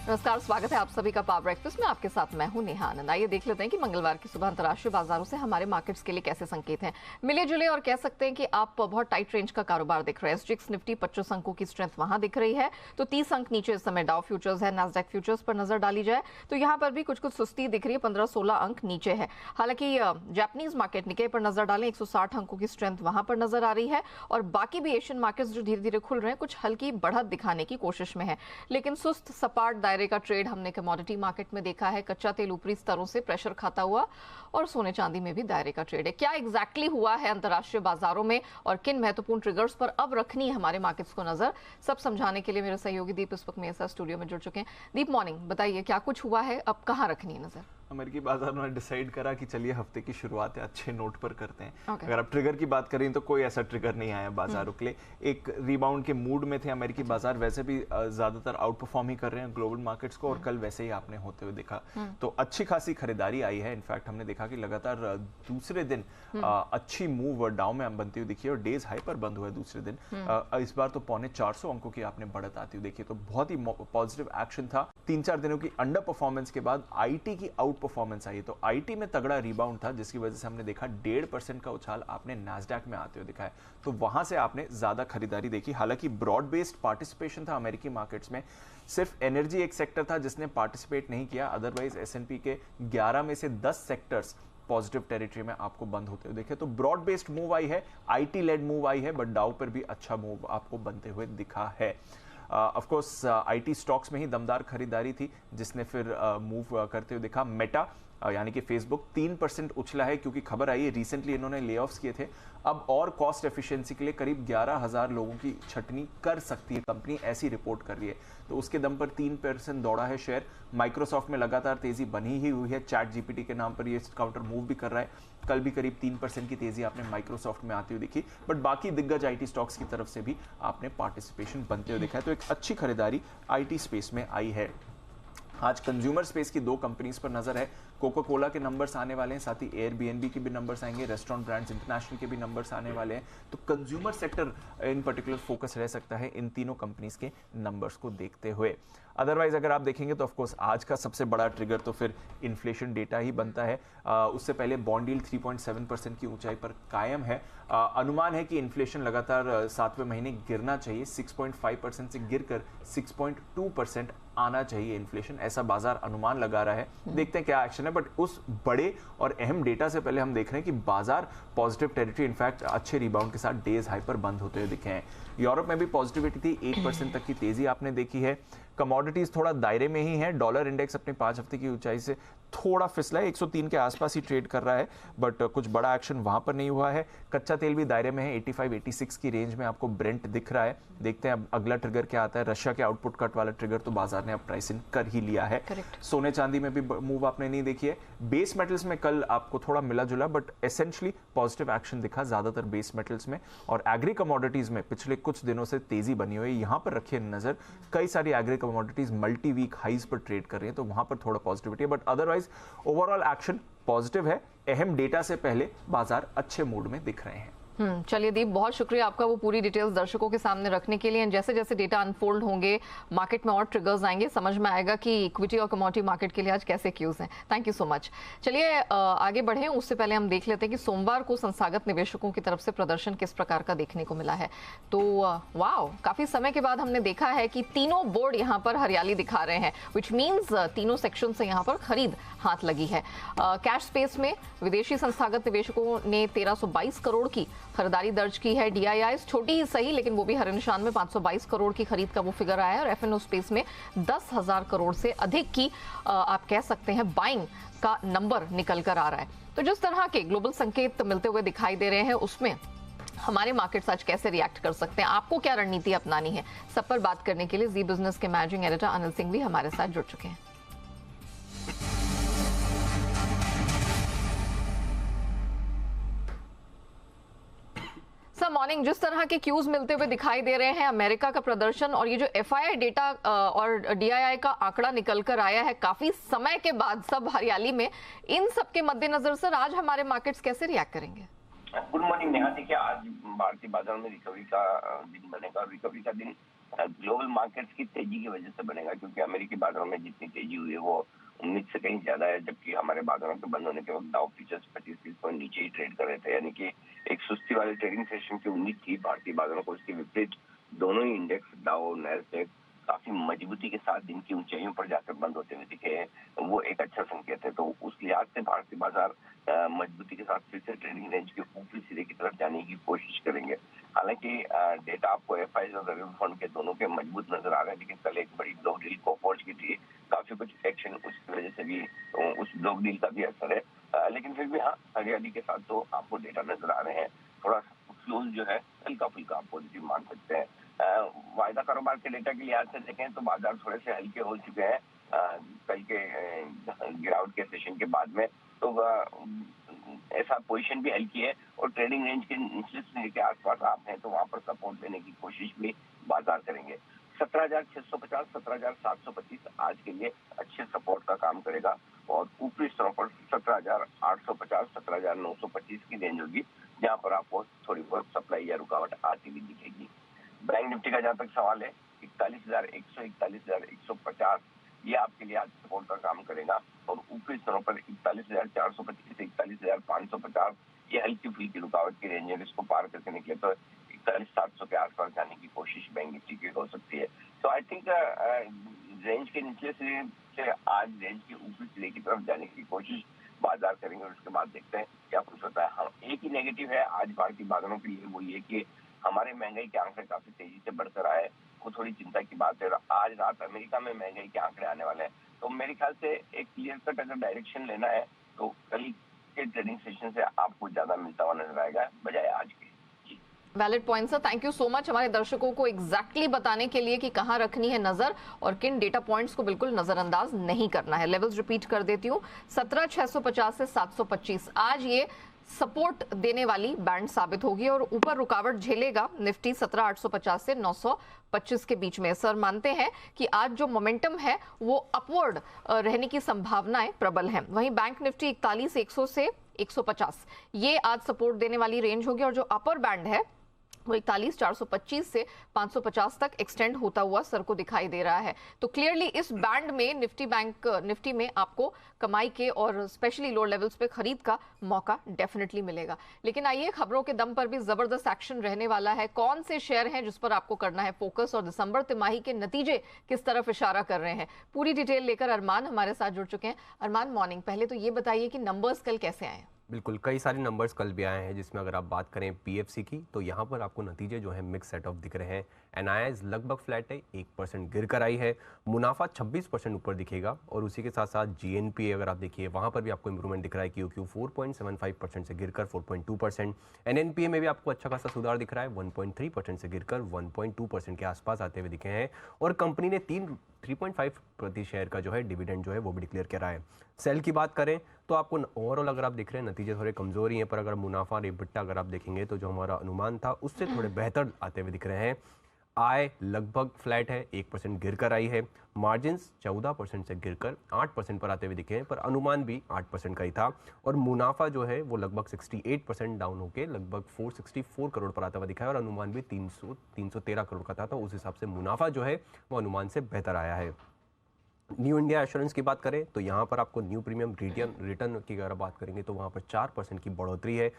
नमस्कार, स्वागत है आप सभी का पावर ब्रेकफास्ट में। आपके साथ मैं हूं नेहा आनंद। आइए देख लेते हैं कि मंगलवार की सुबह अंतर्राष्ट्रीय बाजारों से हमारे मार्केट्स के लिए कैसे संकेत हैं। मिले जुले और कह सकते हैं कि आप बहुत टाइट रेंज का कारोबार दिख रहा है। एसजीएक्स निफ्टी 25 अंकों की स्ट्रेंथ वहां दिख रही है, तो 30 अंक नीचे इस समय डाउ फ्यूचर्स है। नैस्डैक फ्यूचर्स पर नजर डाली जाए तो यहाँ पर भी कुछ सुस्ती दिख रही है, 15-16 अंक नीचे है। हालांकि जापानीज मार्केट निके पर नजर डालें 160 अंकों की स्ट्रेंथ वहां पर नजर आ रही है, और बाकी भी एशियन मार्केट्स जो धीरे धीरे खुल रहे हैं कुछ हल्की बढ़त दिखाने की कोशिश में है, लेकिन सुस्त सपाट दायरे का ट्रेड हमने कमोडिटी मार्केट में देखा है। कच्चा तेल ऊपरी स्तरों से प्रेशर खाता हुआ, और सोने चांदी में भी दायरे का ट्रेड है। क्या एग्जैक्टली हुआ है अंतर्राष्ट्रीय बाजारों में और किन महत्वपूर्ण ट्रिगर्स पर अब रखनी है हमारे मार्केट्स को नजर, सब समझाने के लिए मेरे सहयोगी दीप इस वक्त मेरे साथ स्टूडियो में जुड़ चुके हैं। दीप, मॉर्निंग, बताइए क्या कुछ हुआ है, अब कहाँ रखनी है नजर? अमेरिकी बाजार ने डिसाइड करा कि चलिए हफ्ते की शुरुआत है अच्छे नोट पर करते हैं। Okay. अगर आप ट्रिगर की बात करें तो कोई ऐसा ट्रिगर नहीं आया बाजारों के लिए। एक रिबाउंड के मूड में थे अमेरिकी बाजार, वैसे भी ज्यादातर आउट परफॉर्म ही कर रहे हैं ग्लोबल मार्केट्स को, और कल वैसे ही आपने होते हुए देखा। तो अच्छी खासी खरीदारी आई है। इनफैक्ट हमने देखा कि लगातार दूसरे दिन अच्छी मूव डाउन में बनती हुई दिखी, और डेज हाई पर बंद हुआ है दूसरे दिन। इस बार तो 450 अंकों की आपने बढ़त आती हुई देखी, तो बहुत ही पॉजिटिव एक्शन था। 3-4 दिनों की अंडर परफॉर्मेंस के बाद आईटी की आउट परफॉर्मेंस आई, तो आईटी में तगड़ा रिबाउंड था, जिसकी वजह से हमने देखा 1.5% का उछाल आपने नैस्डैक में आते हुए दिखा है। तो वहां से आपने ज्यादा खरीदारी देखी। हालांकि ब्रॉड बेस्ड पार्टिसिपेशन था अमेरिकी मार्केट्स में। सिर्फ एनर्जी एक सेक्टर था जिसने पार्टिसिपेट नहीं किया, अदरवाइज एसएनपी के 11 में से 10 सेक्टर्स पॉजिटिव टेरिटरी में आपको बंद होते हुए देखे। तो ब्रॉड बेस्ड मूव आई है, आईटी लेड मूव आई है, बट डाउ पर भी अच्छा मूव आपको बनते हुए दिखा है। ऑफ कोर्स आईटी स्टॉक्स में ही दमदार खरीदारी थी, जिसने फिर मूव करते हुए दिखा। मेटा यानी कि फेसबुक 3% उछला है, क्योंकि खबर आई है रिसेंटली इन्होंने ले ऑफ्स किए थे। अब और कॉस्ट एफिशिएंसी के लिए करीब 11,000 लोगों की छटनी कर सकती है कंपनी, ऐसी रिपोर्ट कर रही है। तो उसके दम पर 3% दौड़ा है शेयर। माइक्रोसॉफ्ट में लगातार तेजी बनी ही हुई है, चैट जीपीटी के नाम पर ये काउंटर मूव भी कर रहा है। कल भी करीब 3% की तेजी आपने माइक्रोसॉफ्ट में आती हुई दिखी, बट बाकी दिग्गज आईटी स्टॉक्स की तरफ से भी आपने पार्टिसिपेशन बनते हुए देखा है। तो एक अच्छी खरीदारी आईटी स्पेस में आई है। आज कंज्यूमर स्पेस की 2 कंपनीज पर नजर है। कोका कोला के नंबर्स आने वाले हैं, साथ ही एयरबीएनबी के भी नंबर्स आएंगे, रेस्टोरेंट ब्रांड्स इंटरनेशनल के भी नंबर्स आने वाले हैं। तो consumer sector in particular focus रह सकता है इन तीनों कंपनीज के नंबर्स को देखते हुए। अदरवाइज अगर आप देखेंगे तो ऑफकोर्स आज का सबसे बड़ा ट्रिगर तो फिर इन्फ्लेशन डेटा ही बनता है। उससे पहले बॉन्ड यील्ड 3.7% की ऊंचाई पर कायम है। अनुमान है कि इन्फ्लेशन लगातार 7वें महीने गिरना चाहिए, 6.5% से गिरकर 6.2% आना चाहिए इन्फ्लेशन, ऐसा बाजार अनुमान लगा रहा है। देखते हैं क्या एक्शन है, बट उस बड़े और अहम डेटा से पहले हम देख रहे हैं कि बाजार पॉजिटिव टेरिटरी, इनफैक्ट अच्छे रिबाउंड के साथ डेज हाई पर बंद होते हुए दिखे हैं। यूरोप में भी पॉजिटिविटी थी, 1% तक की तेजी आपने देखी है। कमोडिटीज थोड़ा दायरे में ही है। डॉलर इंडेक्स अपने 5 हफ्ते की ऊंचाई से थोड़ा फिसला है, 103 के आसपास ही ट्रेड कर रहा है, बट कुछ बड़ा एक्शन वहां पर नहीं हुआ है। कच्चा तेल भी दायरे में है, 85-86 की रेंज में आपको ब्रेंट दिख रहा है। देखते हैं अब अगला ट्रिगर क्या आता है। रशिया के आउटपुट कट वाला ट्रिगर तो बाजार ने अब प्राइस इन कर ही लिया है। सोने चांदी में भी मूव आपने नहीं देखी है। बेस मेटल्स में कल आपको थोड़ा मिला जुला, बट एसेंशियली पॉजिटिव एक्शन दिखा ज्यादातर बेस मेटल्स में। और एग्री कमोडिटीज में पिछले कुछ दिनों से तेजी बनी हुई है, यहां पर रखिए नजर। कई सारी agri commodities multi week highs पर ट्रेड कर रही है, तो वहां पर थोड़ा पॉजिटिविटी है, but otherwise overall action positive है। अहम डेटा से पहले बाजार अच्छे मूड में दिख रहे हैं। चलिए दीप, बहुत शुक्रिया आपका वो पूरी डिटेल्स दर्शकों के सामने रखने के लिए। जैसे जैसे डेटा अनफोल्ड होंगे, मार्केट में और ट्रिगर्स आएंगे, समझ में आएगा कि इक्विटी और कमोडिटी मार्केट के लिए आज कैसे क्यूज हैं। Thank you so much. चलिए आगे बढ़े, उससे पहले हम देख लेते हैं कि सोमवार को संस्थागत निवेशकों की तरफ से प्रदर्शन किस प्रकार का देखने को मिला है। तो वाओ, काफी समय के बाद हमने देखा है कि तीनों बोर्ड यहाँ पर हरियाली दिखा रहे हैं, विच मीन्स तीनों सेक्शन से यहाँ पर खरीद हाथ लगी है। कैश स्पेस में विदेशी संस्थागत निवेशकों ने 1322 करोड़ की खरीदारी दर्ज की है। डीआईआईस छोटी ही सही, लेकिन वो भी हरे निशान में 522 करोड़ की खरीद का वो फिगर आया है। और एफएनओ स्पेस में 10,000 करोड़ से अधिक की आप कह सकते हैं बाइंग का नंबर निकल कर आ रहा है। तो जिस तरह के ग्लोबल संकेत मिलते हुए दिखाई दे रहे हैं, उसमें हमारे मार्केट्स आज कैसे रिएक्ट कर सकते हैं, आपको क्या रणनीति अपनानी है, सब पर बात करने के लिए जी बिजनेस के मैनेजिंग एडिटर अनिल सिंह भी हमारे साथ जुड़ चुके हैं। सर मॉर्निंग, जिस तरह के क्यूज मिलते हुए दिखाई दे रहे हैं, अमेरिका का प्रदर्शन और ये जो एफआईआई डेटा और डीआईआई का आंकड़ा निकल कर आया है काफी समय के बाद सब हरियाली में, इन सब के मद्देनजर सर आज हमारे मार्केट्स कैसे रिएक्ट करेंगे? Good morning Neha. देखिए, आज भारतीय बाजार में रिकवरी का दिन बनेगा। रिकवरी का दिन ग्लोबल मार्केट्स की तेजी की वजह से बनेगा, क्योंकि अमेरिकी बाजारों में जितनी तेजी हुई है वो उम्मीद से कहीं ज्यादा है, जबकि हमारे बाजारों के बंद होने के वक्त डाउ फ्यूचर्स 25-30 पॉइंट नीचे ही ट्रेड कर रहे थे, यानी कि एक सुस्ती वाले ट्रेडिंग सेशन की उम्मीद थी भारतीय बाजारों को। उसके विपरीत दोनों ही इंडेक्स डाउ नैस्डैक काफी मजबूती के साथ दिन की ऊंचाइयों पर जाकर बंद होते हुए दिखे हैं, वो एक अच्छा संकेत है। तो उस लिहाज से भारतीय बाजार मजबूती के साथ फिर से ट्रेडिंग रेंज के ऊपरी सिरे की तरफ जाने की कोशिश करेंगे। हालांकि डेटा आपको एफआईज और रेगुलर फंड के दोनों के मजबूत नजर आ रहे हैं, लेकिन कल एक बड़ी ब्लॉक डील कोफोर्ज की थी, काफी कुछ एक्शन उसकी वजह से भी उस ब्लॉक डील का भी असर है। लेकिन फिर भी हाँ, हरियाली के साथ तो आपको डेटा नजर आ रहे हैं, थोड़ा फ्लोज जो है हल्का फुल्का आप पॉजिटिव मान सकते हैं। वायदा कारोबार के डेटा के लिहाज से देखें तो बाजार थोड़े से हल्के हो चुके हैं कल के गिरावट के सेशन के बाद में, तो ऐसा पोजीशन भी हल्की है और ट्रेडिंग रेंज के निचले सिरे के आसपास आप हैं तो वहां पर सपोर्ट देने की कोशिश भी बाजार करेंगे। 17,650, 17,725 आज के लिए अच्छे सपोर्ट का काम करेगा और ऊपरी स्तरों पर 17,850, 17,925 की रेंज होगी, जहां पर आपको थोड़ी बहुत सप्लाई या रुकावट आती हुई दिखेगी। बैंक निफ्टी का जहां तक सवाल है, 41,100, 41,150 ये आपके लिए आज सपोर्ट का काम करेगा और ऊपरी स्तरों पर 41,425 से 41,550 ये हल्की फुल्की रुकावट की रेंज है, इसको पार करके निकले तो 41,700 के आसपास जाने की कोशिश बैंक निफ्टी की हो सकती है। तो आई थिंक रेंज के निचले सिरे से आज रेंज के ऊपरी सिरे की तरफ जाने की कोशिश बाजार करेंगे और उसके बाद देखते हैं क्या कुछ होता है। हाँ, एक ही नेगेटिव है आज भारतीय बाजारों के लिए, वो ये कि हमारे महंगाई के आंकड़े काफी तेजी से बढ़कर आए, वो थोड़ी चिंता की बात है। आज रात अमेरिका में महंगाई के आंकड़े आने वाले हैं, तो मेरे ख्याल से एक क्लियर कट अगर डायरेक्शन लेना है तो कल के ट्रेडिंग सेशन से आपको ज्यादा मिलता हुआ नजर आएगा बजाय आज के। Valid point sir, thank you so much हमारे दर्शकों को एग्जैक्टली बताने के लिए कि कहां रखनी है नजर और किन डेटा पॉइंट्स को बिल्कुल नजरअंदाज नहीं करना है। लेवल्स रिपीट कर देती हूँ, 17,650 से 725 आज ये सपोर्ट देने वाली बैंड साबित होगी और ऊपर रुकावट झेलेगा निफ्टी 17,850 से 925 के बीच में। सर मानते हैं कि आज जो मोमेंटम है वो अपवर्ड रहने की संभावनाएं प्रबल हैं। वहीं बैंक निफ्टी 41,100 से 150 ये आज सपोर्ट देने वाली रेंज होगी और जो अपर बैंड है वो 41,425 से 550 तक एक्सटेंड होता हुआ सर को दिखाई दे रहा है। तो क्लियरली इस बैंड में निफ्टी में आपको कमाई के और स्पेशली लोअर लेवल्स पे खरीद का मौका डेफिनेटली मिलेगा। लेकिन आइए, खबरों के दम पर भी जबरदस्त एक्शन रहने वाला है। कौन से शेयर हैं जिस पर आपको करना है फोकस और दिसंबर तिमाही के नतीजे किस तरफ इशारा कर रहे हैं, पूरी डिटेल लेकर अरमान हमारे साथ जुड़ चुके हैं। अरमान मॉर्निंग, पहले तो ये बताइए कि नंबर्स कल कैसे आए? बिल्कुल, कई सारे नंबर्स कल भी आए हैं, जिसमें अगर आप बात करें पीएफसी की तो यहाँ पर आपको नतीजे जो है मिक्स सेट ऑफ दिख रहे हैं। एनआईआई लगभग फ्लैट है, 1% गिर कर आई है। मुनाफा 26% ऊपर दिखेगा और उसी के साथ साथ जीएनपीए अगर आप देखिए वहाँ पर भी आपको इंप्रूवमेंट दिख रहा है। क्यूक्यू 4.75% से गिरकर 4.2%। एनएनपीए में भी आपको अच्छा खासा सुधार दिख रहा है, 1.3% से गिरकर 1.2% के आसपास आते हुए दिखे हैं। और कंपनी ने 3.5 प्रति शेयर का जो है डिविडेंड जो है वो भी डिक्लेयर करा है। सेल की बात करें तो आपको ओवरऑल अगर आप देख रहे हैं नतीजे थोड़े कमजोर ही हैं, पर अगर मुनाफा और EBITDA अगर आप देखेंगे तो जो हमारा अनुमान था उससे थोड़े बेहतर आते हुए दिख रहे हैं। आय लगभग फ्लैट है, 1% गिरकर आई है। मार्जिन्स 14% से गिरकर 8% पर आते हुए दिखे हैं, पर अनुमान भी 8% का ही था। और मुनाफा जो है वो लगभग 68% डाउन होकर लगभग 464 करोड़ पर आता हुआ दिखा है और अनुमान भी 313 करोड़ का था। तो उस हिसाब से मुनाफा जो है वो अनुमान से बेहतर आया है। न्यू इंडिया एश्योरेंस की बात करें तो यहाँ पर आपको न्यू प्रीमियम रिटर्न की अगर बात करेंगे तो वहाँ पर 4% की बढ़ोतरी है।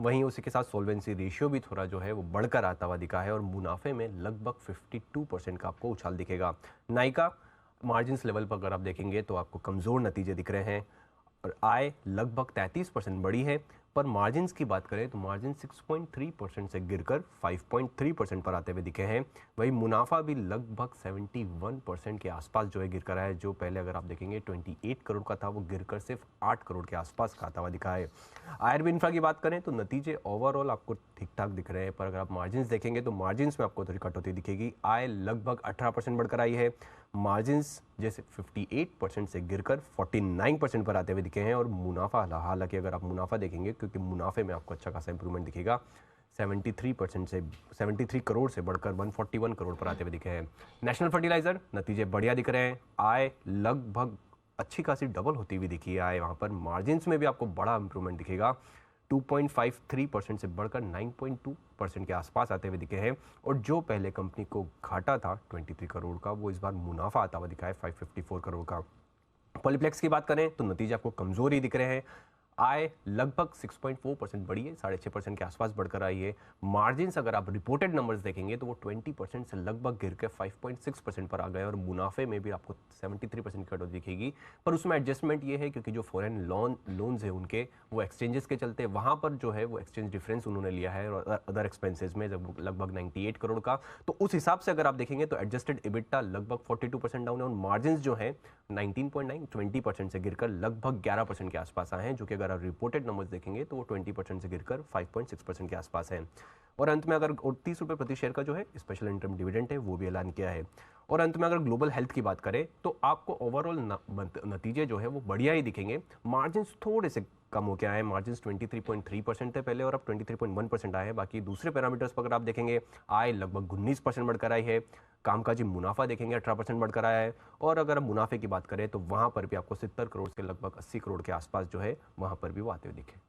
वहीं उसी के साथ सोल्वेंसी रेशियो भी थोड़ा जो है वो बढ़कर आता हुआ दिखा है और मुनाफे में लगभग 52% का आपको उछाल दिखेगा। नाइका मार्जिन्स लेवल पर अगर आप देखेंगे तो आपको कमज़ोर नतीजे दिख रहे हैं और आय लगभग 33% बढ़ी है, पर मार्जिन्स की बात करें तो मार्जिन 6.3% से गिरकर 5.3% पर आते हुए दिखे हैं। वही मुनाफा भी लगभग 71% के आसपास जो है गिर कर आया है, जो पहले अगर आप देखेंगे 28 करोड़ का था वो गिरकर सिर्फ 8 करोड़ के आसपास का आता हुआ दिखा है। आईआरबी इंफ्रा की बात करें तो नतीजे ओवरऑल आपको ठीक ठाक दिख रहे हैं, पर अगर आप मार्जिन्स देखेंगे तो मार्जिन्स में आपको थोड़ी कटौती दिखेगी। आय लगभग 18% बढ़कर आई है, मार्जिन्स जैसे 58% से गिरकर 49% पर आते हुए दिखे हैं। और मुनाफा, हालांकि अगर आप मुनाफा देखेंगे क्योंकि मुनाफे में आपको अच्छा खासा इंप्रूवमेंट दिखेगा, 73 करोड़ से बढ़कर 141 करोड़ पर आते हुए दिखे हैं। नेशनल फर्टिलाइजर नतीजे बढ़िया दिख रहे हैं, आय लगभग अच्छी खासी डबल होती हुई दिखी है आय वहाँ पर। मार्जिन्स में भी आपको बड़ा इंप्रूवमेंट दिखेगा, 2.53% से बढ़कर 9.2% के आसपास आते हुए दिखे हैं। और जो पहले कंपनी को घाटा था 23 करोड़ का, वो इस बार मुनाफा आता हुआ दिखा है 554 करोड़ का। पॉलीप्लेक्स की बात करें तो नतीजे आपको कमजोर ही दिख रहे हैं। आय लगभग 6.4% बढ़ी है, 6.5% के आसपास बढ़कर आई है। मार्जिन्स अगर आप रिपोर्टेड नंबर्स देखेंगे तो वो 20% से लगभग गिर के 5.6% पर आ गए, और मुनाफे में भी आपको 73% की कटौती दिखेगी। पर उसमें एडजस्टमेंट ये है क्योंकि जो फॉरेन लोन्स है उनके, वो एक्सचेंजेस के चलते वहाँ पर जो है वो एक्सचेंज डिफरेंस उन्होंने लिया है और अदर एक्सपेंसेस में लगभग 98 करोड़ का। तो उस हिसाब से अगर आप देखेंगे तो एडजस्टेड इबिटा लगभग 42% डाउन है, और मार्जिन्स जो है 19.9 20% से गिरकर लगभग 11% के आसपास आए हैं, जो कि अगर आप रिपोर्टेड नंबर्स देखेंगे तो वो 20% से गिरकर 5.6% के आसपास है। और अंत में अगर 30 रुपये प्रति शेयर का जो है स्पेशल इंटरम डिविडेंड है वो भी ऐलान किया है। और अंत में अगर ग्लोबल हेल्थ की बात करें तो आपको ओवरऑल नतीजे जो है वो बढ़िया ही दिखेंगे। मार्जिन्स थोड़े से कम हो के आए हैं, मार्जिन्स 23.3% थे पहले और अब 23.1% आए हैं। बाकी दूसरे पैरामीटर्स पर अगर आप देखेंगे, आय लगभग 19% बढ़कर आई है, कामकाजी मुनाफा देखेंगे 18% बढ़कर आया है, और अगर हम मुनाफे की बात करें तो वहां पर भी आपको 70 करोड़ से लगभग 80 करोड़ के आसपास जो है वहां पर भी वो आते हुए दिखे।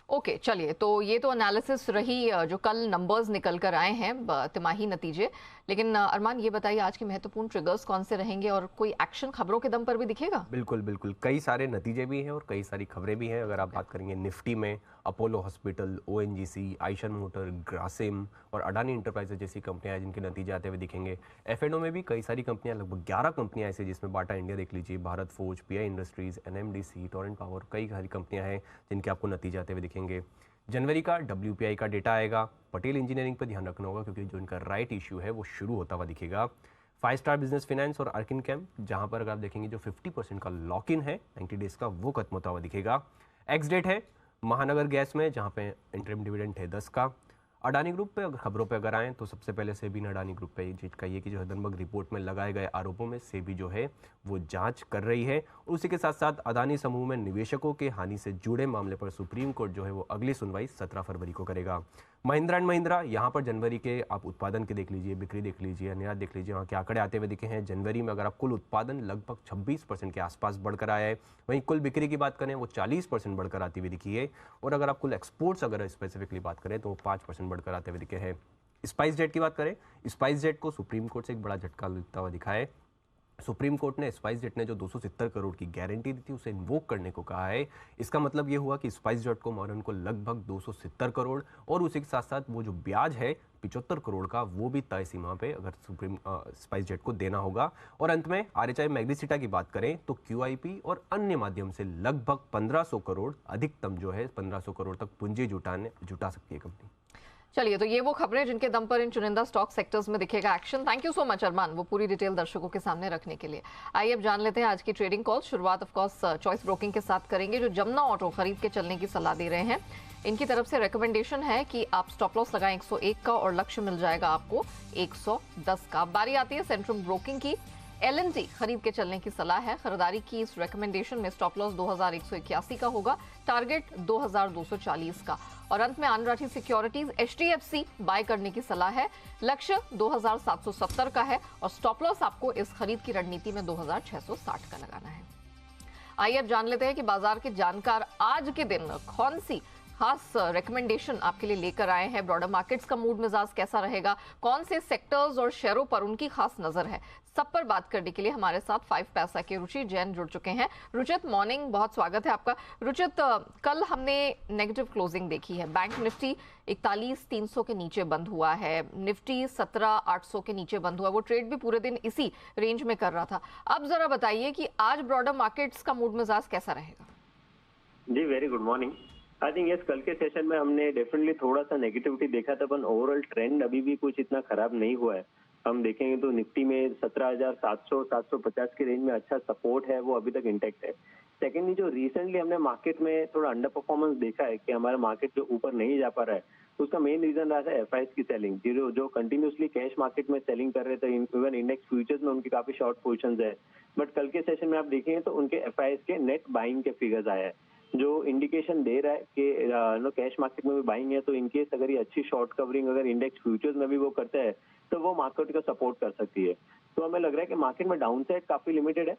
ओके चलिए, तो ये तो एनालिसिस रही जो कल नंबर्स निकल कर आए हैं, तिमाही नतीजे। लेकिन अरमान ये बताइए आज के महत्वपूर्ण ट्रिगर्स कौन से रहेंगे और कोई एक्शन खबरों के दम पर भी दिखेगा? बिल्कुल बिल्कुल, कई सारे नतीजे भी हैं और कई सारी खबरें भी हैं। अगर आप बात करेंगे निफ्टी में, Apollo hospital, ONGC, Eicher motor, Grasim और अडानी इंटरप्राइजेज जैसी कंपनियां हैं जिनके नतीजे आते हुए दिखेंगे। एफएनओ में भी कई सारी कंपनियां, लगभग 11 कंपनियां ऐसे जिसमें बाटा इंडिया देख लीजिए, Bharat forge, pi industries, NMDC, Torrent power, कई सारी कंपनियां हैं जिनके आपको नतीजे आते हुए दिखेंगे। जनवरी का WPI का डेटा आएगा। पटेल इंजीनियरिंग पर ध्यान रखना होगा क्योंकि जो इनका राइट इश्यू है वो शुरू होता हुआ दिखेगा। 5 स्टार बिजनेस फाइनेंस और अर्किन कैम, जहां पर अगर आप देखेंगे जो 50% का लॉक इन है 90 डेज का, वो खत्म होता हुआ दिखेगा। एक्स डेट है महानगर गैस में, जहां पे इंटरिम डिविडेंड है 10 का। अडानी ग्रुप पे अगर खबरों पे अगर आएँ तो सबसे पहले सेबी ने अडानी ग्रुप पे ये कही है कि जो हिंडनबर्ग रिपोर्ट में लगाए गए आरोपों में सेबी जो है वो जांच कर रही है। और उसी के साथ साथ अडानी समूह में निवेशकों के हानि से जुड़े मामले पर सुप्रीम कोर्ट जो है वो अगली सुनवाई 17 फरवरी को करेगा। महिंद्रा एंड महिंद्रा, यहाँ पर जनवरी के आप उत्पादन के देख लीजिए, बिक्री देख लीजिए, निर्यात देख लीजिए, वहाँ के आंकड़े आते हुए दिखे हैं। जनवरी में अगर आप कुल उत्पादन लगभग 26% के आसपास बढ़कर आया है, वहीं कुल बिक्री की बात करें वो 40% बढ़कर आती हुई दिखी है। और अगर आप कुल एक्सपोर्ट्स अगर स्पेसिफिकली बात करें तो वो 5% बढ़कर आते हुए दिखे हैं। स्पाइस जेट की बात करें, स्पाइस जेट को सुप्रीम कोर्ट से एक बड़ा झटका लगता हुआ दिखा है। सुप्रीम कोर्ट ने स्पाइस जेट ने जो 270 करोड़ की गारंटी दी थी उसे इन्वोक करने को कहा है। इसका मतलब ये हुआ कि स्पाइस जेट को और उनको लगभग 270 करोड़ और उसी के साथ साथ वो जो ब्याज है 75 करोड़ का, वो भी तय सीमा पे अगर सुप्रीम स्पाइस जेट को देना होगा। और अंत में RHI मैग्नीसिटा की बात करें तो QIP और अन्य माध्यम से लगभग 1500 करोड़ अधिकतम जो है 1500 करोड़ तक पूंजी जुटा सकती है कंपनी। चलिए, तो ये वो खबरें जिनके दम पर इन चुनिंदा स्टॉक सेक्टर्स में दिखेगा action. Thank you so much Arman, वो पूरी डिटेल दर्शकों के सामने रखने के लिए। आइए अब जान लेते हैं आज की ट्रेडिंग कॉल। शुरुआत ऑफ कोर्स चॉइस ब्रोकिंग के साथ करेंगे, जो जमुना ऑटो खरीद के चलने की सलाह दे रहे हैं। इनकी तरफ से रिकमेंडेशन है कि आप स्टॉप लॉस लगाएं 101 का और लक्ष्य मिल जाएगा आपको 110 का। बारी आती है सेंट्रम ब्रोकिंग की। LNT खरीद के चलने की सलाह है। खरीदारी की इस रिकमेंडेशन में स्टॉप लॉस 2181 का होगा, टारगेट 2240 का। और अंत में आनराठी सिक्योरिटीज HDFC बाय करने की सलाह है, लक्ष्य 2770 का है और स्टॉप लॉस आपको इस खरीद की रणनीति में 2660 का लगाना है। आइए अब जान लेते हैं कि बाजार के जानकार आज के दिन कौन सी खास रिकमेंडेशन आपके लिए लेकर आए हैं। ब्रॉडर मार्केट्स का मूड मिजाज कैसा रहेगा, कौन से सेक्टर्स और शेयरों पर उनकी खास नजर है, सब पर बात करने के लिए हमारे साथ 5 पैसा के रुचित जैन जुड़ चुके हैं। रुचित, मॉर्निंग, बहुत स्वागत है आपका। रुचित, कल हमने नेगेटिव क्लोजिंग देखी है। बैंक निफ्टी 41,300 के नीचे बंद हुआ है, निफ्टी 17,800 के नीचे बंद हुआ। वो ट्रेड भी पूरे दिन इसी रेंज में कर रहा था। अब जरा बताइए कि आज ब्रॉडर मार्केट्स का मूड मिजाज कैसा रहेगा? जी, very good morning. I think yes, कल के सेशन में हमने डेफिनेटली थोड़ा सा नेगेटिविटी देखा था, पर ओवरऑल ट्रेंड अभी भी कुछ इतना खराब नहीं हुआ है। हम देखेंगे तो निफ्टी में 17,700 750 की रेंज में अच्छा सपोर्ट है, वो अभी तक इंटैक्ट है। सेकेंडली, जो रिसेंटली हमने मार्केट में थोड़ा अंडर परफॉर्मेंस देखा है कि हमारा मार्केट जो ऊपर नहीं जा पा रहा है, उसका मेन रीजन रहा था FIs की सेलिंग, जो कंटिन्यूसली कैश मार्केट में सेलिंग कर रहे थे। इवन इंडेक्स फ्यूचर्स में उनकी काफी शॉर्ट पोजीशंस है। बट कल के सेशन में आप देखेंगे तो उनके FIs के नेट बाइंग के फिगर्स आए हैं, जो इंडिकेशन दे रहा है कि कैश मार्केट में भी बाइंग है। तो इनकेस अगर ये अच्छी शॉर्ट कवरिंग अगर इंडेक्स फ्यूचर्स में भी वो करता है तो वो मार्केट को सपोर्ट कर सकती है। तो हमें लग रहा है कि मार्केट में डाउन साइड काफी लिमिटेड है।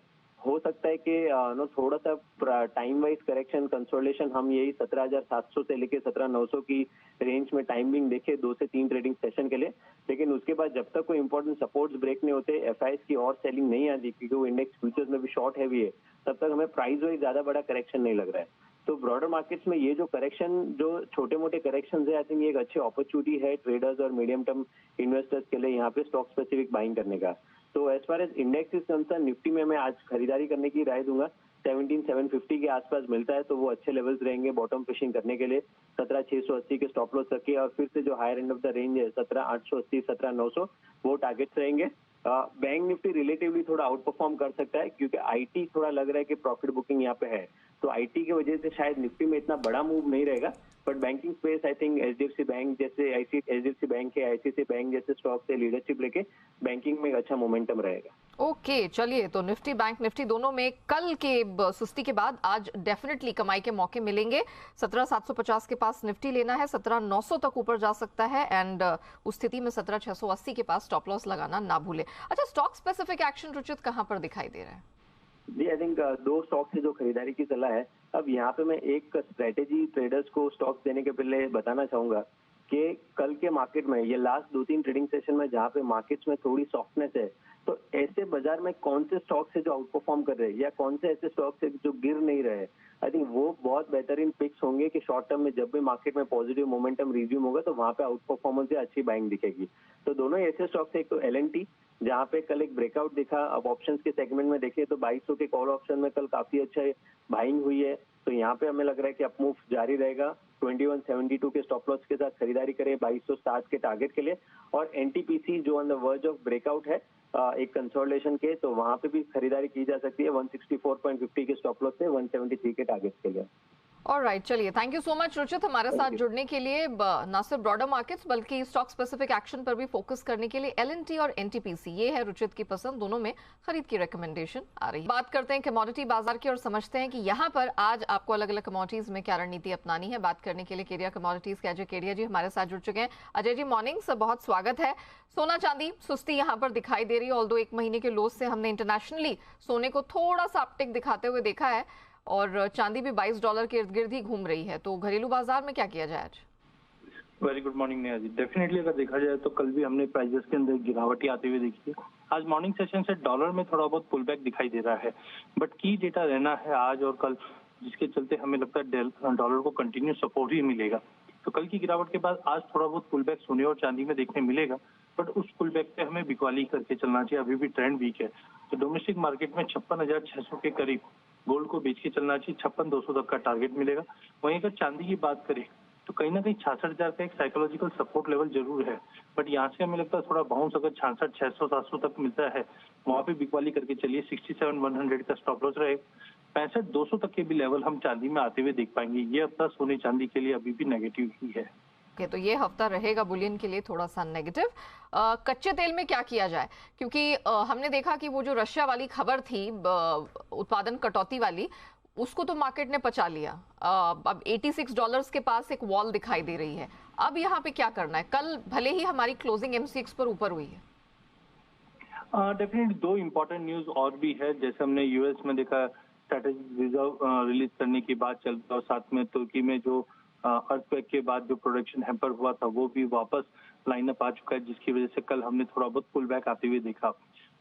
हो सकता है कि नो थोड़ा सा टाइम वाइज करेक्शन कंसोलिडेशन हम यही 17,700 से लेके 17,900 की रेंज में टाइमिंग देखे 2 से 3 ट्रेडिंग सेशन के लिए। लेकिन उसके बाद जब तक कोई इंपॉर्टेंट सपोर्ट्स ब्रेक नहीं होते, एफआईएस की और सेलिंग नहीं आती क्योंकि वो इंडेक्स फ्यूचर्स में भी शॉर्ट हैवी है, तब तक हमें प्राइस वाइज ज्यादा बड़ा करेक्शन नहीं लग रहा है। तो ब्रॉडर मार्केट्स में ये जो करेक्शन, जो छोटे मोटे करेक्शन है, आई थिंक ये एक अच्छी अपॉर्चुनिटी है ट्रेडर्स और मीडियम टर्म इन्वेस्टर्स के लिए यहाँ पे स्टॉक स्पेसिफिक बाइंग करने का। तो as far as index is concern, Nifty में मैं आज खरीदारी करने की राय दूंगा। 17,750 के आसपास मिलता है तो वो अच्छे लेवल्स रहेंगे बॉटम फिशिंग करने के लिए। 17,680 के स्टॉप लॉस रखिए और फिर से जो higher end of the range है 17,880, 17,900 वो टारगेट्स रहेंगे। बैंक निफ्टी रिलेटिवली थोड़ा आउट परफॉर्म कर सकता है क्योंकि आईटी थोड़ा लग रहा है कि प्रॉफिट बुकिंग यहाँ पे है, तो आईटी की वजह से शायद निफ्टी में इतना बड़ा मूव नहीं रहेगा। But banking space I think HDFC bank जैसे एचडीएफसी बैंक है, आईसीआईसी बैंक जैसे स्टॉक से लीडरशिप लेके बैंकिंग में एक अच्छा मोमेंटम रहेगा। ओके चलिए, तो निफ्टी बैंक निफ्टी दोनों में कल के सुस्ती के बाद आज डेफिनेटली कमाई के मौके मिलेंगे। 17,750 के पास निफ्टी लेना है, 17,900 तक ऊपर जा सकता है एंड उस स्थिति में 17,680 के पास स्टॉप लॉस लगाना ना भूले। अच्छा, स्टॉक स्पेसिफिक एक्शन रुचित कहां पर दिखाई दे रहा है? जी आई थिंक 2 स्टॉक से जो खरीदारी की सलाह है। अब यहाँ पे मैं एक स्ट्रेटेजी ट्रेडर्स को स्टॉक्स देने के पहले बताना चाहूंगा कि कल के मार्केट में ये लास्ट 2-3 ट्रेडिंग सेशन में जहाँ पे मार्केट्स में थोड़ी सॉफ्टनेस है, तो ऐसे बाजार में कौन से स्टॉक्स है जो आउट परफॉर्म कर रहे हैं या कौन से ऐसे स्टॉक्स है जो गिर नहीं रहे, आई थिंक वो बहुत बेहतरीन पिक्स होंगे कि शॉर्ट टर्म में जब भी मार्केट में पॉजिटिव मोमेंटम रिज्यूम होगा तो वहां पे आउट परफॉर्मेंस से अच्छी बाइंग दिखेगी। तो दोनों ऐसे स्टॉक्स है, एक तो एलएनटी जहाँ पे कल एक ब्रेकआउट दिखा। अब ऑप्शंस के सेगमेंट में देखें तो 2200 के कॉल ऑप्शन में कल काफी अच्छा बाइंग हुई है, तो यहाँ पे हमें लग रहा है कि अपमूव जारी रहेगा। 2172 के स्टॉप लॉस के साथ खरीदारी करें 2260 के टारगेट के लिए। और एनटीपीसी जो on the verge of breakout है एक कंसोलिडेशन के, तो वहां पे भी खरीदारी की जा सकती है 164.50 के स्टॉप लॉस से 173 के टारगेट के लिए। ऑलराइट, चलिए thank you so much Ruchit हमारे साथ जुड़ने के लिए। ना सिर्फ ब्रॉडर मार्केट्स बल्कि स्टॉक स्पेसिफिक एक्शन पर भी फोकस करने के लिए एलएनटी और एनटीपीसी, ये है रुचित की पसंद, दोनों में खरीद की रिकमेंडेशन आ रही है। बात करते हैं कमोडिटी बाजार की और समझते हैं कि यहाँ पर आज आपको अलग अलग कमोडिटीज में क्या रणनीति अपनानी है। बात करने के लिए केडिया कमोडिटीज के अजय केडिया जी हमारे साथ जुड़ चुके हैं। अजय जी मॉर्निंग, सब बहुत स्वागत है। सोना चांदी सुस्ती यहाँ पर दिखाई दे रही है, ऑल्दो 1 महीने के लोज से हमने इंटरनेशनली सोने को थोड़ा सा अपटिक दिखाते हुए देखा है और चांदी भी $22 के इर्द गिर्द ही घूम रही है, तो घरेलू बाजार में क्या किया जाए आज? Very good morning Neha ji. Definitely अगर देखा जाए तो कल भी हमने प्राइजेस के अंदर गिरावटी आते हुए देखी है। आज मॉर्निंग सेशन से डॉलर में थोड़ा बहुत पुल बैक दिखाई दे रहा है, बट की डेटा रहना है आज और कल, जिसके चलते हमें लगता है डॉलर को कंटिन्यू सपोर्ट ही मिलेगा। तो कल की गिरावट के बाद आज थोड़ा बहुत पुल बैक सोने और चांदी में देखने मिलेगा, बट उस पुल बैक पे हमें बिकवाली करके चलना चाहिए। अभी भी ट्रेंड वीक है, तो डोमेस्टिक मार्केट में 56,600 के करीब गोल्ड को बेच के चलना चाहिए। 56,200 तक का टारगेट मिलेगा। वहीं अगर चांदी की बात करें तो कहीं ना कहीं 66,000 का एक साइकोलॉजिकल सपोर्ट लेवल जरूर है, बट यहाँ से हमें लगता है थोड़ा बाउंस अगर 66,600 700 तक मिलता है वहां पे बिकवाली करके चलिए। 67,100 का स्टॉप लॉस रहे। 65,200 तक के भी लेवल हम चांदी में आते हुए देख पाएंगे। ये अपना सोने चांदी के लिए अभी भी नेगेटिव ही है। ओके, तो ये हफ्ता रहेगा बुलियन के लिए थोड़ा सा नेगेटिव। कच्चे तेल में क्या किया जाए, क्योंकि हमने देखा कि वो जो रशिया वाली खबर थी उत्पादन कटौती वाली, उसको तो मार्केट ने पचा लिया। अब $86 के पास एक वॉल दिखाई दे रही है। अब यहाँ पे क्या करना है? कल भले ही हमारी क्लोजिंग MCX पर ऊपर हुई है। डेफिनेटली 2 इम्पोर्टेंट न्यूज और भी है। जैसे हमने यूएस में देखा स्ट्रेटेजिक रिजर्व रिलीज करने की बात चल रही है, और साथ में तुर्की में जो अर्थक्वेक के बाद जो प्रोडक्शन हैम्पर हुआ था वो भी वापस लाइनअप आ चुका है, जिसकी वजह से कल हमने थोड़ा बहुत पुल बैक आते हुए देखा।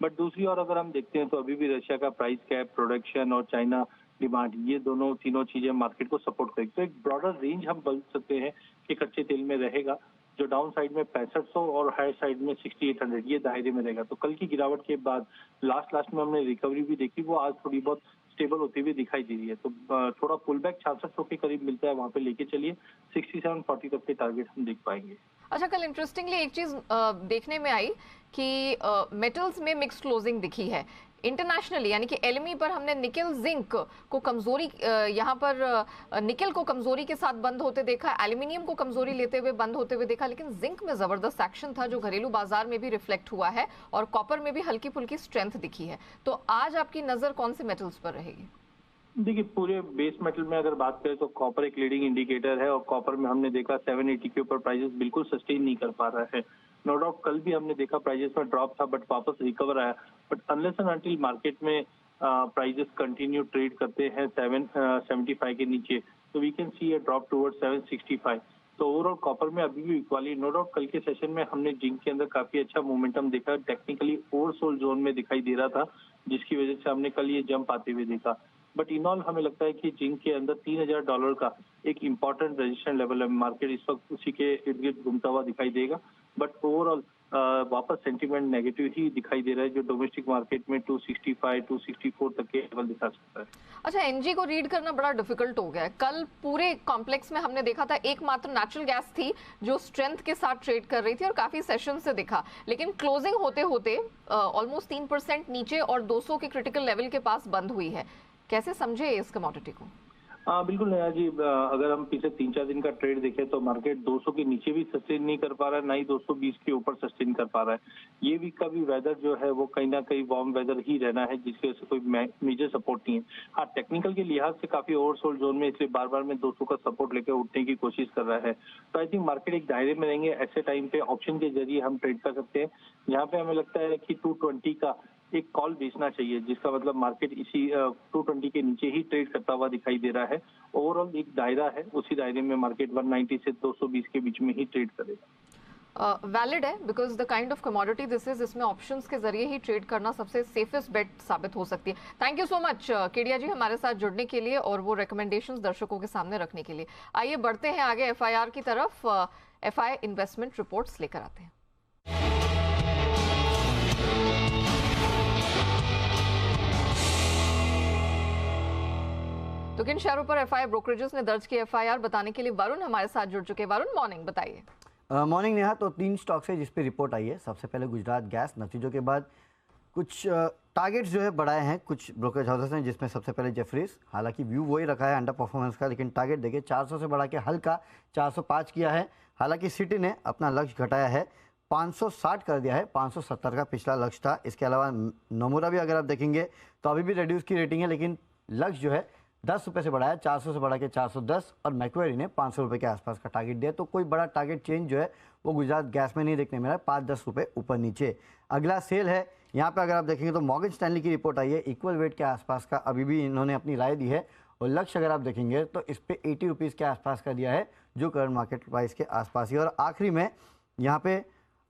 बट दूसरी ओर अगर हम देखते हैं तो अभी भी रशिया का प्राइस कैप, प्रोडक्शन और चाइना डिमांड, ये तीनों चीजें मार्केट को सपोर्ट करेगी। तो एक ब्रॉडर रेंज हम बोल सकते हैं कि कच्चे तेल में रहेगा, जो डाउन साइड में 6500 और हाई साइड में 6800, ये दायरे में रहेगा। तो कल की गिरावट के बाद लास्ट में हमने रिकवरी भी देखी, वो आज थोड़ी बहुत स्टेबल होती हुई दिखाई दे रही है। तो थोड़ा पुल बैक 6600 के करीब मिलता है, वहां पे लेके चलिए। 6740 तक के टारगेट हम देख पाएंगे। अच्छा, कल इंटरेस्टिंगली एक चीज देखने में आई कि मेटल्स में मिक्स क्लोजिंग दिखी है इंटरनेशनली, यानी कि एलएमई पर हमने निकल जिंक को कमजोरी, यहाँ पर निकल को कमजोरी के साथ बंद होते देखा, एल्यूमिनियम को कमजोरी लेते हुए बंद होते हुए देखा, लेकिन जिंक में जबरदस्त एक्शन था जो घरेलू बाजार में भी रिफ्लेक्ट हुआ है और कॉपर में भी हल्की फुल्की स्ट्रेंथ दिखी है। तो आज आपकी नजर कौन से मेटल्स पर रहेगी? देखिए, पूरे बेस मेटल में अगर बात करें तो कॉपर एक लीडिंग इंडिकेटर है, और कॉपर में हमने देखा 780 के ऊपर प्राइसेस बिल्कुल सस्टेन नहीं कर पा रहा है। नो डाउट कल भी हमने देखा प्राइसेस में ड्रॉप था, बट वापस रिकवर आया। But unless and until market में प्राइजेस कंटिन्यू ट्रेड करते हैं 775 के नीचे, तो we can see a drop toward 765। तो ओवरऑल कॉपर में अभी भी इक्वाली नो डाउट कल के सेशन में हमने जिंक के अंदर काफी अच्छा मोमेंटम देखा, टेक्निकली ओवरसोल्ड जोन में दिखाई दे रहा था, जिसकी वजह से हमने कल ये जंप आते हुए देखा। बट इन ऑल हमें लगता है कि जिंक के अंदर $3000 का एक इम्पॉर्टेंट रेजिस्टेंस लेवल है, मार्केट इस वक्त उसी के इर्द गिर्द घूमता हुआ दिखाई देगा। बट ओवरऑल वापस सेंटीमेंट नेगेटिव ही दिखाई दे रहा है, जो डोमेस्टिक मार्केट में 265 264 तक के लेवल दिखा सकता है। अच्छा, एनजी को रीड करना बड़ा डिफिकल्ट हो गया है। कल पूरे कॉम्प्लेक्स में हमने देखा था एकमात्र नेचुरल गैस थी जो स्ट्रेंथ के साथ ट्रेड कर रही थी और काफी सेशन से दिखा, लेकिन क्लोजिंग होते होते ऑलमोस्ट 3% नीचे और 200 के क्रिटिकल लेवल के पास बंद हुई है। कैसे समझे इस कमोडिटी को? बिल्कुल नया जी, अगर हम पिछले 3-4 दिन का ट्रेड देखें तो मार्केट 200 के नीचे भी सस्टेन नहीं कर पा रहा है, ना ही 220 के ऊपर सस्टेन कर पा रहा है। ये वीक का भी वेदर जो है वो कहीं ना कहीं वार्म वेदर ही रहना है, जिसकी वजह से कोई मेजर सपोर्ट नहीं है। हाँ, टेक्निकल के लिहाज से काफी ओवरसोल्ड जोन में, इसलिए बार बार में 200 का सपोर्ट लेकर उठने की कोशिश कर रहा है। तो आई थिंक मार्केट एक दायरे में रहेंगे। ऐसे टाइम पे ऑप्शन के जरिए हम ट्रेड कर सकते हैं। यहाँ पे हमें लगता है कि 220 का एक कॉल बेचना चाहिए, जिसका मतलब मार्केट इसी 220 के नीचे ही ट्रेड करता हुआ दिखाई दे रहा है। ओवरऑल एक दायरा है, उसी दायरे में मार्केट 190 से 220 के बीच में ही ट्रेड करेगा। वैलिड है because the kind of commodity this is, इसमें ऑप्शंस के जरिए ही ट्रेड करना सबसे सेफेस्ट बेट साबित हो सकती है। Thank you so much Kedia ji हमारे साथ जुड़ने के लिए और वो रिकमेंडेशंस दर्शकों के सामने रखने के लिए। आइए बढ़ते हैं आगे एफआईआर की तरफ। एफआई इन्वेस्टमेंट रिपोर्ट्स लेकर आते हैं। तो किन शहरों पर एफआई ब्रोकरेजेस ने दर्ज की एफआईआर बताने के लिए वरुण हमारे साथ जुड़ चुके हैं। वरुण, मॉर्निंग, बताइए। मॉर्निंग नेहा, तो 3 स्टॉक्स है जिस पे रिपोर्ट आई है। सबसे पहले गुजरात गैस, नतीजों के बाद कुछ टारगेट्स जो है बढ़ाए हैं कुछ ब्रोकरेज हाउसेस ने, जिसमें सबसे पहले जेफरीज, हालांकि व्यू वही रखा है अंडर परफॉर्मेंस का, लेकिन टारगेट देखिए 400 से बढ़ा के हल्का 405 किया है। हालांकि सिटी ने अपना लक्ष्य घटाया है, 560 कर दिया है, 570 का पिछला लक्ष्य था। इसके अलावा नमूरा भी अगर आप देखेंगे तो अभी भी रिड्यूस की रेटिंग है, लेकिन लक्ष्य जो है 10 रुपये से बढ़ाया, 400 से बढ़ा के 410, और मैक्वेरी ने 500 रुपये के आसपास का टारगेट दिया। तो कोई बड़ा टारगेट चेंज जो है वो गुजरात गैस में नहीं देखने मिला है, 5-10 रुपये ऊपर नीचे। अगला सेल है, यहाँ पे अगर आप देखेंगे तो मॉर्गन स्टैनली की रिपोर्ट आई है, इक्वल वेट के आसपास का अभी भी इन्होंने अपनी राय दी है, और लक्ष्य अगर आप देखेंगे तो इस पर 80 रुपीज़ के आसपास का दिया है, जो करंट मार्केट प्राइस के आसपास ही। और आखिरी में यहाँ पे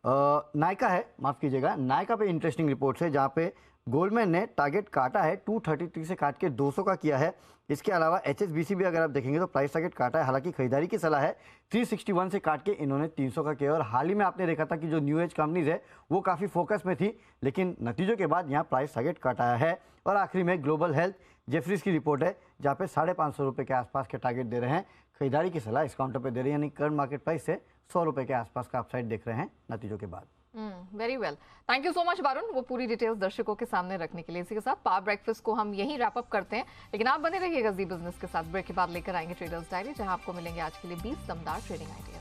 नायका है, माफ़ कीजिएगा, नायका पे इंटरेस्टिंग रिपोर्ट है, जहाँ पे गोल्डमैन ने टारगेट काटा है, 233 से काट के 200 का किया है। इसके अलावा HSBC भी अगर आप देखेंगे तो प्राइस टारगेट काटा है, हालांकि खरीदारी की सलाह है, 361 से काट के इन्होंने 300 का किया। और हाल ही में आपने देखा था कि जो न्यू एज कंपनीज है वो काफ़ी फोकस में थी, लेकिन नतीजों के बाद यहाँ प्राइस टारगेट काटा है। और आखिरी में ग्लोबल हेल्थ, जेफरीज की रिपोर्ट है, जहाँ पे 550 रुपये के आसपास के टारगेट दे रहे हैं, खरीदारी की सलाह इस काउंटर पर दे रहे हैं, यानी करंट मार्केट प्राइस से 100 रुपये के आसपास का अपसाइड देख रहे हैं नतीजों के बाद। Very well, thank you so much Varun, वो पूरी डिटेल्स दर्शकों के सामने रखने के लिए। इसी के साथ पावर ब्रेकफास्ट को हम यहीं रैप अप करते हैं, लेकिन आप बने रहिएगा जी बिजनेस के साथ। ब्रेक के बाद लेकर आएंगे ट्रेडर्स डायरी, जहां आपको मिलेंगे आज के लिए 20 दमदार ट्रेडिंग आइडिया।